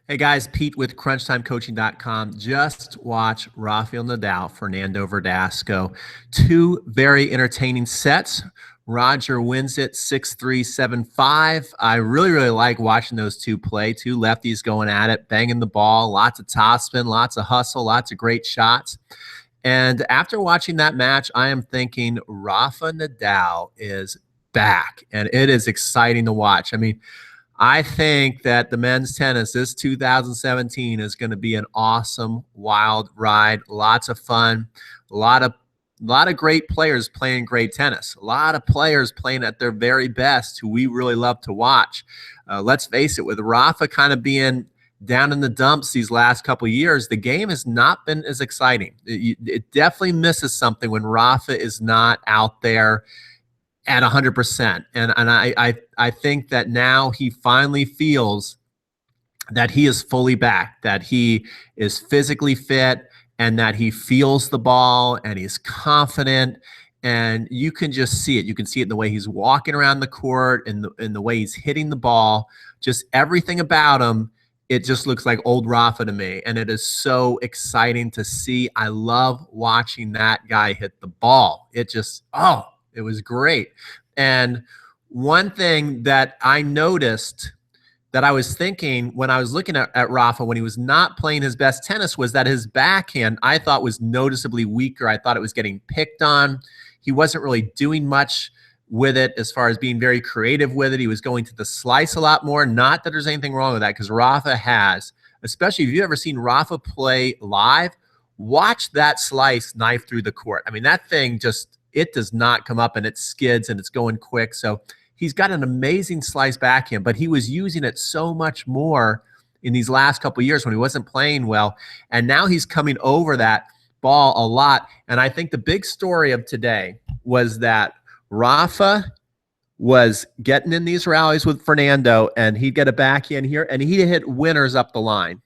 Hey guys, Pete with CrunchTimeCoaching.com. Just watch Rafael Nadal, Fernando Verdasco. Two very entertaining sets. Roger wins it 6-3, 7-5. I really like watching those two play. Two lefties going at it, banging the ball, lots of topspin, lots of hustle, lots of great shots. And after watching that match, I am thinking Rafa Nadal is back, and it is exciting to watch. I mean, I think that the men's tennis this 2017 is going to be an awesome, wild ride. Lots of fun, a lot of great players playing great tennis. A lot of players playing at their very best, who we really love to watch. Let's face it, with Rafa kind of being down in the dumps these last couple of years, the game has not been as exciting. It definitely misses something when Rafa is not out there at 100%. And I think that now he finally feels that he is fully back, that he is physically fit, and that he feels the ball and he's confident. And you can just see it. You can see it in the way he's walking around the court and in the way he's hitting the ball. Just everything about him, it just looks like old Rafa to me. And it is so exciting to see. I love watching that guy hit the ball. It was great. And one thing that I noticed that I was thinking when I was looking at Rafa when he was not playing his best tennis was that his backhand, I thought, was noticeably weaker. I thought it was getting picked on. He wasn't really doing much with it as far as being very creative with it. He was going to the slice a lot more. Not that there's anything wrong with that, because Rafa has, especially if you've ever seen Rafa play live, watch that slice knife through the court. I mean, that thing just, it does not come up, and it skids and it's going quick. So he's got an amazing slice backhand, but he was using it so much more in these last couple of years when he wasn't playing well. And now he's coming over that ball a lot. And I think the big story of today was that Rafa was getting in these rallies with Fernando, and he'd get a backhand here, and he hit winners up the line.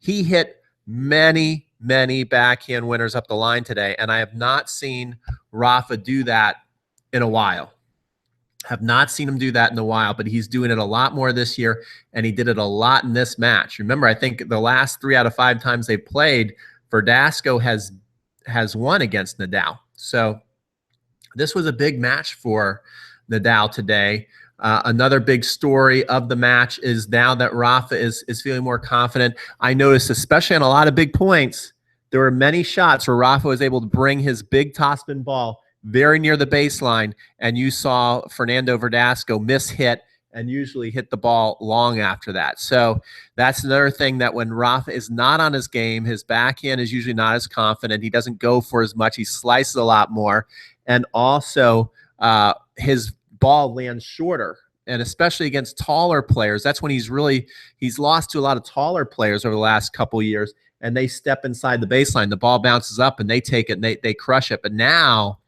He hit many backhand winners up the line today, and I have not seen Rafa do that in a while. Have not seen him do that in a while, but he's doing it a lot more this year, and he did it a lot in this match. Remember, I think the last 3 out of 5 times they played, Verdasco has won against Nadal. So this was a big match for Nadal today. Another big story of the match is now that Rafa is feeling more confident. I noticed, especially on a lot of big points, there were many shots where Rafa was able to bring his big topspin ball very near the baseline, and you saw Fernando Verdasco miss hit and usually hit the ball long after that. So that's another thing, that when Rafa is not on his game, his backhand is usually not as confident. He doesn't go for as much. He slices a lot more. And also his ball lands shorter, and especially against taller players. That's when he's lost to a lot of taller players over the last couple of years, and they step inside the baseline. The ball bounces up and they take it and they crush it. But now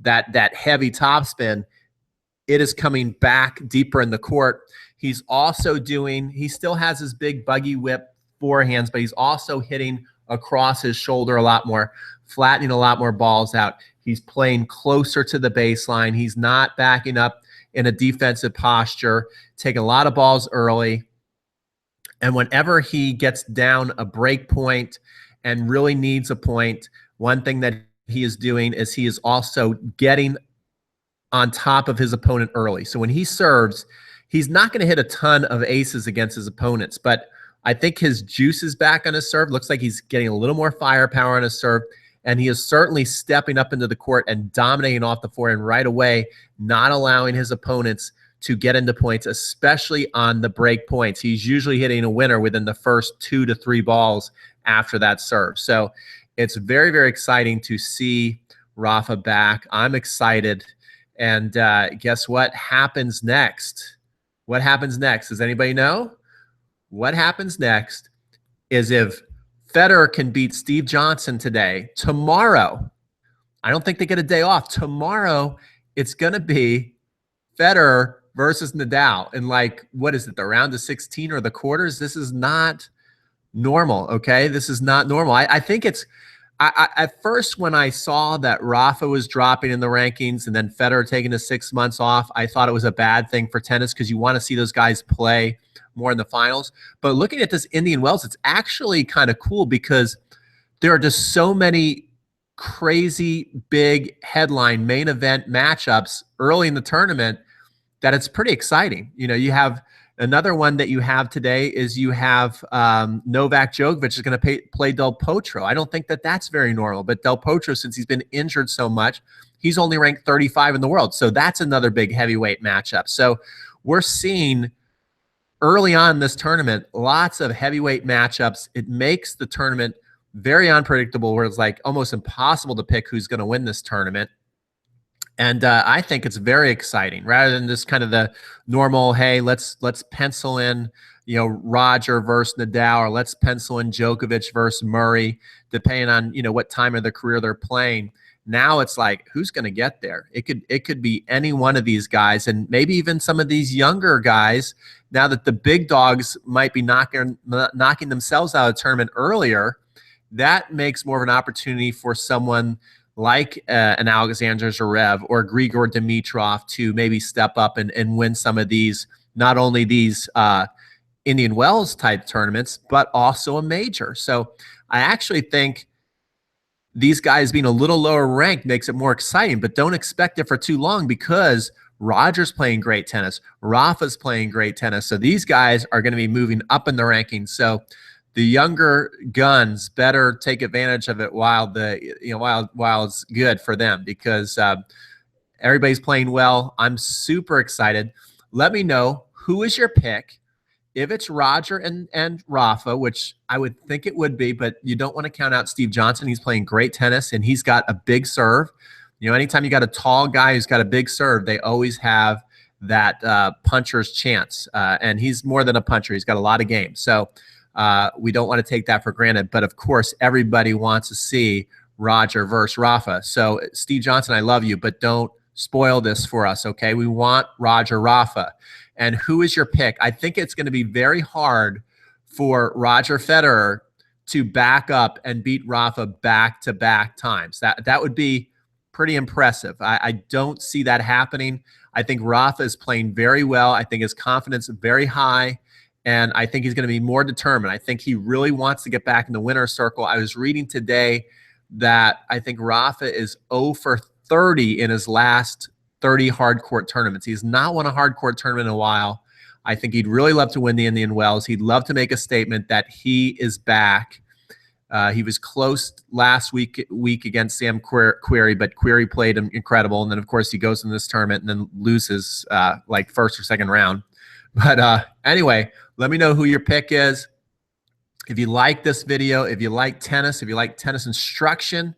that heavy topspin, it is coming back deeper in the court. He still has his big buggy whip forehands, but he's also hitting across his shoulder a lot more, flattening a lot more balls out. He's playing closer to the baseline. He's not backing up in a defensive posture, taking a lot of balls early. And whenever he gets down a break point and really needs a point, one thing that he is doing is he is also getting on top of his opponent early. So when he serves, he's not going to hit a ton of aces against his opponents, but I think his juice is back on his serve. Looks like he's getting a little more firepower on his serve, and he is certainly stepping up into the court and dominating off the forehand right away, not allowing his opponents to get into points, especially on the break points. He's usually hitting a winner within the first 2 to 3 balls after that serve. So it's very exciting to see Rafa back. I'm excited. And guess what happens next? What happens next? Does anybody know? What happens next is if Federer can beat Steve Johnson today, tomorrow, I don't think they get a day off. Tomorrow, it's going to be Federer versus Nadal in, like, what is it, the round of 16 or the quarters? This is not normal, okay? This is not normal. I think it's at first, when I saw that Rafa was dropping in the rankings and then Federer taking the 6 months off, I thought it was a bad thing for tennis, because you want to see those guys play more in the finals. But looking at this Indian Wells, it's actually kind of cool because there are just so many crazy big headline main event matchups early in the tournament that it's pretty exciting. You know, you have another one that you have today is you have Novak Djokovic is going to play Del Potro. I don't think that that's very normal, but Del Potro, since he's been injured so much, he's only ranked 35 in the world. So that's another big heavyweight matchup. So we're seeing early on in this tournament, lots of heavyweight matchups. It makes the tournament very unpredictable, where it's like almost impossible to pick who's going to win this tournament. And I think it's very exciting, rather than just kind of the normal, hey, let's pencil in, you know, Roger versus Nadal, or let's pencil in Djokovic versus Murray, depending on, you know, what time of their career they're playing. Now it's like, who's going to get there? It could be any one of these guys, and maybe even some of these younger guys. Now that the big dogs might be knocking themselves out of the tournament earlier, that makes more of an opportunity for someone like an Alexander Zverev or Grigor Dimitrov to maybe step up and win some of these, not only these Indian Wells type tournaments, but also a major. So I actually think these guys being a little lower ranked makes it more exciting, but don't expect it for too long, because Roger's playing great tennis. Rafa's playing great tennis. So these guys are going to be moving up in the rankings. So the younger guns better take advantage of it while it's good for them, because everybody's playing well. I'm super excited. Let me know, who is your pick. If it's Roger and Rafa, which I would think it would be, but you don't want to count out Steve Johnson. He's playing great tennis, and he's got a big serve. You know, anytime you got a tall guy who's got a big serve, they always have that puncher's chance. And he's more than a puncher. He's got a lot of game. So we don't want to take that for granted. But, of course, everybody wants to see Roger versus Rafa. So, Steve Johnson, I love you, but don't spoil this for us, okay? We want Roger Rafa. And who is your pick? I think it's going to be very hard for Roger Federer to back up and beat Rafa back-to-back times. That would be pretty impressive. I don't see that happening. I think Rafa is playing very well. I think his confidence is very high, and I think he's going to be more determined. I think he really wants to get back in the winner's circle. I was reading today that I think Rafa is 0 for 30 in his last 30 hard court tournaments. He's not won a hard court tournament in a while. I think he'd really love to win the Indian Wells. He'd love to make a statement that he is back. He was close last week against Sam Querrey, but Querrey played him incredible. And then, of course, he goes in this tournament and then loses like first or second round. But anyway, let me know who your pick is. If you like this video, if you like tennis, if you like tennis instruction,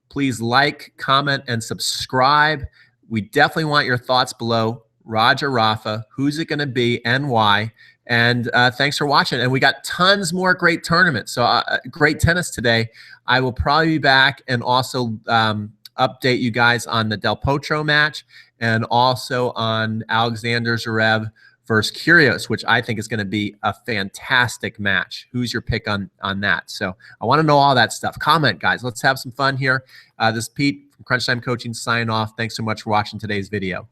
please like, comment, and subscribe. We definitely want your thoughts below. Roger, Rafa, who's it going to be and why? And thanks for watching. And we got tons more great tournaments. So great tennis today. I will probably be back and also update you guys on the Del Potro match, and also on Alexander Zverev versus Kyrgios, which I think is going to be a fantastic match. Who's your pick on that? So I want to know all that stuff. Comment, guys. Let's have some fun here. This is Pete from Crunch Time Coaching, sign off. Thanks so much for watching today's video.